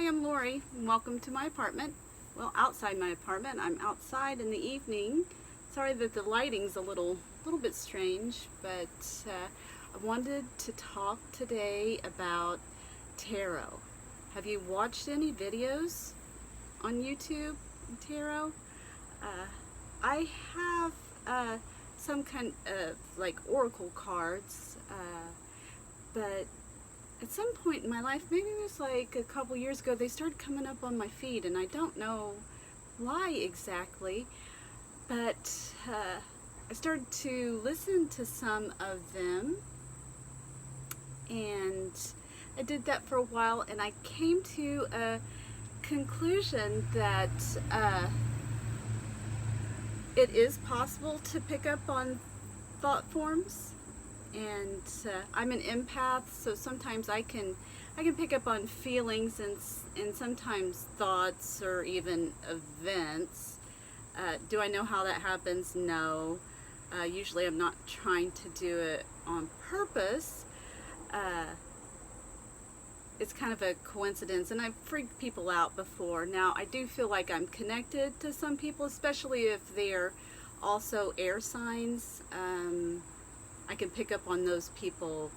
Hi, I'm Lori. Welcome to my apartment. Well, outside my apartment. I'm outside in the evening. Sorry that the lighting's a little bit strange, but I wanted to talk today about tarot. Have you watched any videos on YouTube, tarot? Uh, I have some kind of like oracle cards, but at some point in my life, maybe it was like a couple years ago, they started coming up on my feed, and I don't know why exactly, but I started to listen to some of them, and I did that for a while, and I came to a conclusion that it is possible to pick up on thought forms, and I'm an empath, so sometimes I can pick up on feelings and sometimes thoughts or even events. Do I know how that happens? No. Usually I'm not trying to do it on purpose. It's kind of a coincidence, and I've freaked people out before. Now, I do feel like I'm connected to some people, especially if they're also air signs. I can pick up on those people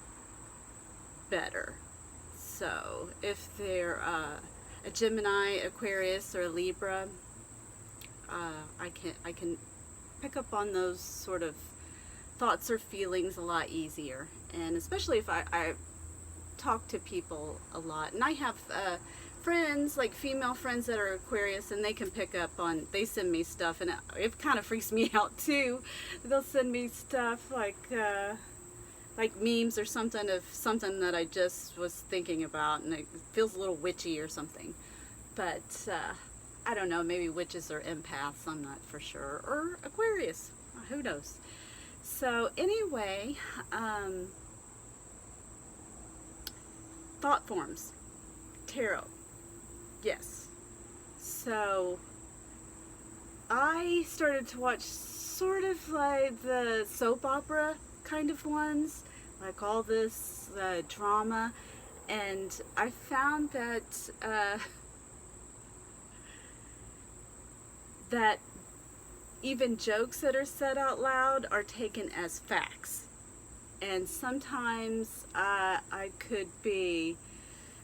better. So if they're a Gemini, Aquarius, or a Libra, I can pick up on those sort of thoughts or feelings a lot easier, and especially if I talk to people a lot. And I have friends, like female friends that are Aquarius, and they can pick up on, they send me stuff, and it kind of freaks me out too. They'll send me stuff like memes or something of something that I just was thinking about, and it feels a little witchy or something. But I don't know, maybe witches are empaths, I'm not for sure, or Aquarius, who knows. So anyway, thought forms, tarot, yes. So I started to watch sort of like the soap opera kind of ones, like all this drama, and I found that that even jokes that are said out loud are taken as facts. And sometimes I could be,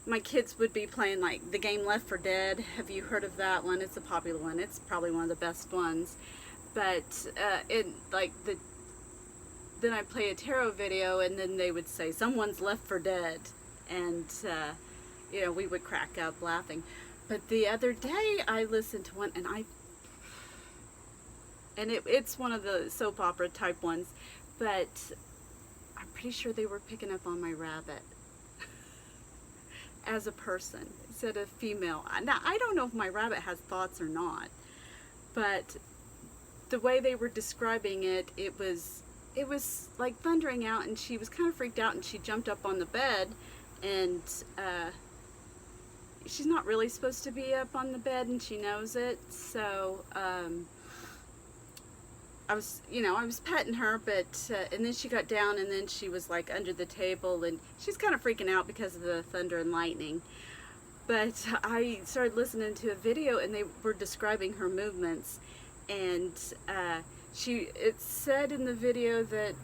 my kids would be playing like the game Left 4 Dead. Have you heard of that one? It's a popular one. It's probably one of the best ones. But then I'd play a tarot video, and then they would say, someone's left for dead. And, we would crack up laughing. But the other day I listened to one, and it's one of the soap opera type ones, but I'm pretty sure they were picking up on my rabbit as a person instead of female. Now, I don't know if my rabbit has thoughts or not, but the way they were describing it, it was like thundering out, and she was kind of freaked out, and she jumped up on the bed, and she's not really supposed to be up on the bed, and she knows it. So I was petting her, but and then she got down, and then she was like under the table, and she's kind of freaking out because of the thunder and lightning. But I started listening to a video, and they were describing her movements, and it said in the video that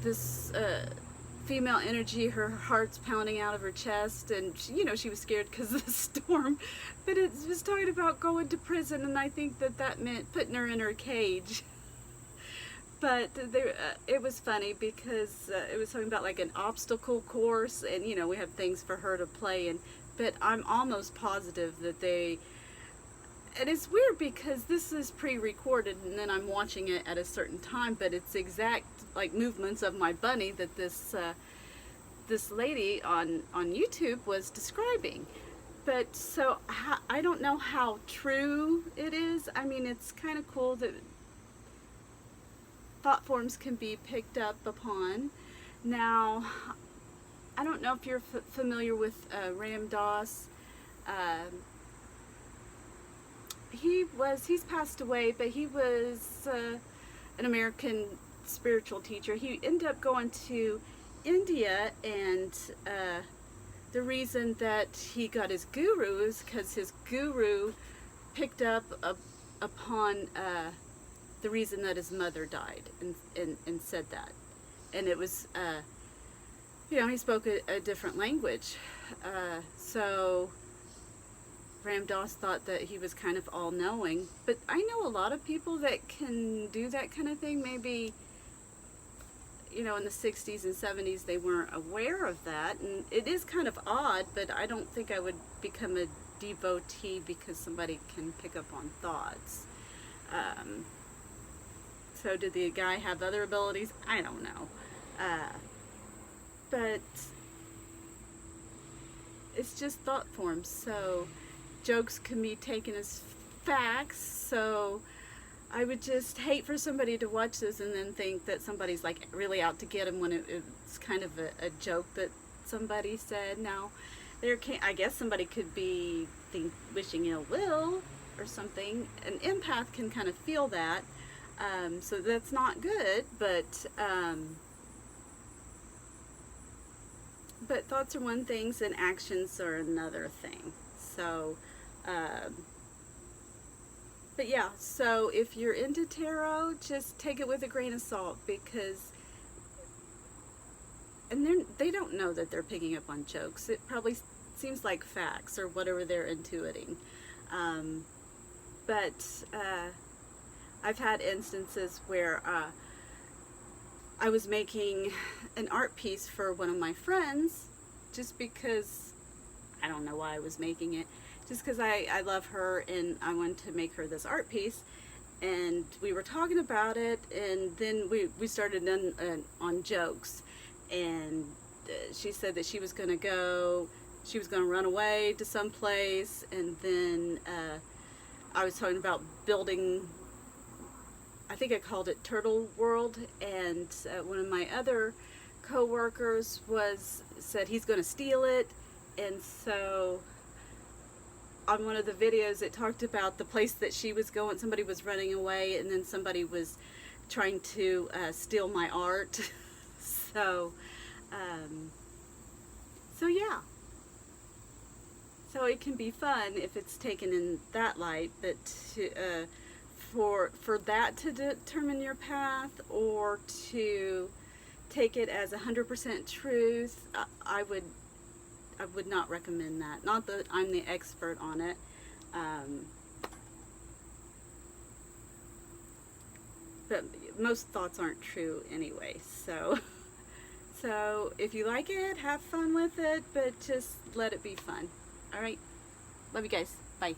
this female energy, her heart's pounding out of her chest, and she was scared because of the storm, but it was talking about going to prison, and I think that meant putting her in her cage. But it was funny because it was talking about like an obstacle course, and we have things for her to play in, but I'm almost positive that and it's weird because this is pre-recorded, and then I'm watching it at a certain time, but it's exact like movements of my bunny that this lady on YouTube was describing. But so I don't know how true it is. I mean, it's kind of cool that thought forms can be picked up upon. Now, I don't know if you're familiar with Ram Dass. He's passed away, but he was an American spiritual teacher. He ended up going to India and the reason that he got his guru is because his guru picked up upon the reason that his mother died, and said that. And it was, he spoke a different language. So Ram Dass thought that he was kind of all-knowing. But I know a lot of people that can do that kind of thing. Maybe, in the 60s and 70s they weren't aware of that. And it is kind of odd, but I don't think I would become a devotee because somebody can pick up on thoughts. So did the guy have other abilities? I don't know. But it's just thought forms. So jokes can be taken as facts. So I would just hate for somebody to watch this and then think that somebody's like really out to get them when it's kind of a joke that somebody said. Now, I guess somebody could be wishing ill will or something. An empath can kind of feel that. So that's not good, but thoughts are one thing and actions are another thing. So, but yeah, so if you're into tarot, just take it with a grain of salt, because, and they don't know that they're picking up on jokes. It probably seems like facts or whatever they're intuiting. But I've had instances where I was making an art piece for one of my friends, just because, I don't know why I was making it, just because I love her and I wanted to make her this art piece. And we were talking about it, and then we started on jokes. And she said that she was going to run away to some place, and then I was talking about building, I think I called it Turtle World, and one of my other co-workers said he's going to steal it. And so on one of the videos it talked about the place that she was going, somebody was running away, and then somebody was trying to steal my art. So yeah, so it can be fun if it's taken in that light, but for that to determine your path, or to take it as 100% truth, I would not recommend that. Not that I'm the expert on it. But most thoughts aren't true anyway. So if you like it, have fun with it, but just let it be fun. All right. Love you guys. Bye.